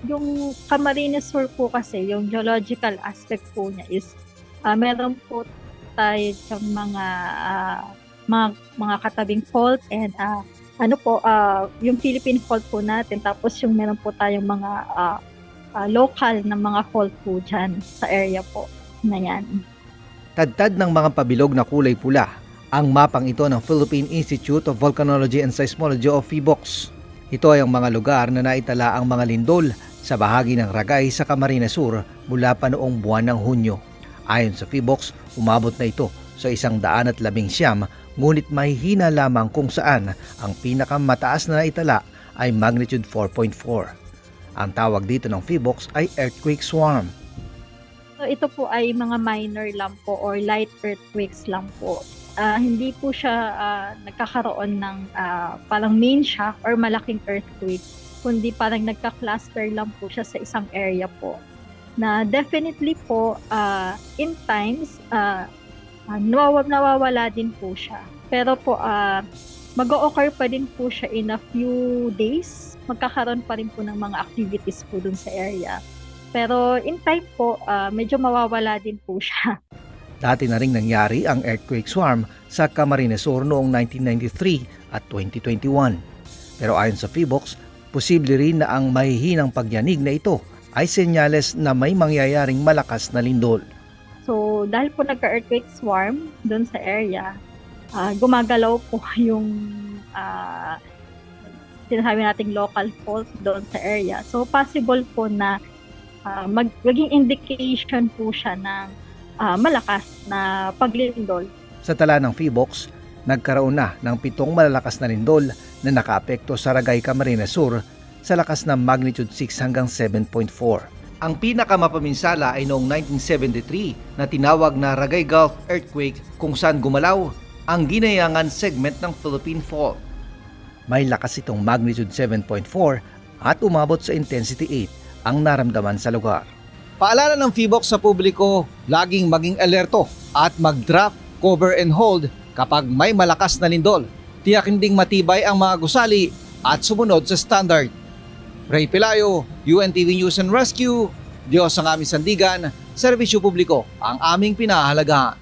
Yung Camarines Sur po kasi, yung geological aspect po niya is meron po tayo yung mga katabing fault and yung Philippine fault po natin. Tapos yung meron po tayong mga local na mga fault po dyan sa area po na yan. Tadtad ng mga pabilog na kulay pula ang mapang ito ng Philippine Institute of Volcanology and Seismology o PHIVOLCS. Ito ay ang mga lugar na naitala ang mga lindol sa bahagi ng Ragay sa Camarines Sur mula pa noong buwan ng Hunyo. Ayon sa PHIVOLCS, umabot na ito sa 119, ngunit mahihina lamang kung saan ang pinakamataas na naitala ay magnitude 4.4. Ang tawag dito ng PHIVOLCS ay earthquake swarm. So ito po ay mga minor lang po or light earthquakes lang po. Hindi po siya nagkakaroon ng parang main shock or malaking earthquake, kundi parang nagka-cluster lang po siya sa isang area po. Na definitely po in times nawawala din po siya. Pero po mag-o-occur pa din po siya in a few days. Magkakaroon pa rin po ng mga activities po dun sa area. Pero in time po, medyo mawawala din po siya. Dati na ring nangyari ang earthquake swarm sa Camarines Sur noong 1993 at 2021. Pero ayon sa PHIVOLCS, posible rin na ang mahihinang pagyanig na ito ay senyales na may mangyayaring malakas na lindol. So dahil po nagka-earthquake swarm doon sa area, gumagalaw po yung sinasabi nating local fault doon sa area. So possible po na maging indication po siya ng malakas na paglindol. Sa tala ng PHIVOLCS, nagkaroon na ng 7 malalakas na lindol na nakaapekto sa Ragay, Camarines Sur sa lakas ng magnitude 6 hanggang 7.4. Ang pinakamapaminsala ay noong 1973 na tinawag na Ragay Gulf Earthquake kung saan gumalaw ang Ginayangan segment ng Philippine Fault. May lakas itong magnitude 7.4 at umabot sa intensity 8 ang naramdaman sa lugar. Paalala ng PHIVOLCS sa publiko, laging maging alerto at mag-draft, cover and hold kapag may malakas na lindol. Tiyakin ding matibay ang mga gusali at sumunod sa standard. Ray Pelayo, UNTV News and Rescue, Diyos ang aming sandigan, serbisyo publiko ang aming pinahahalagahan.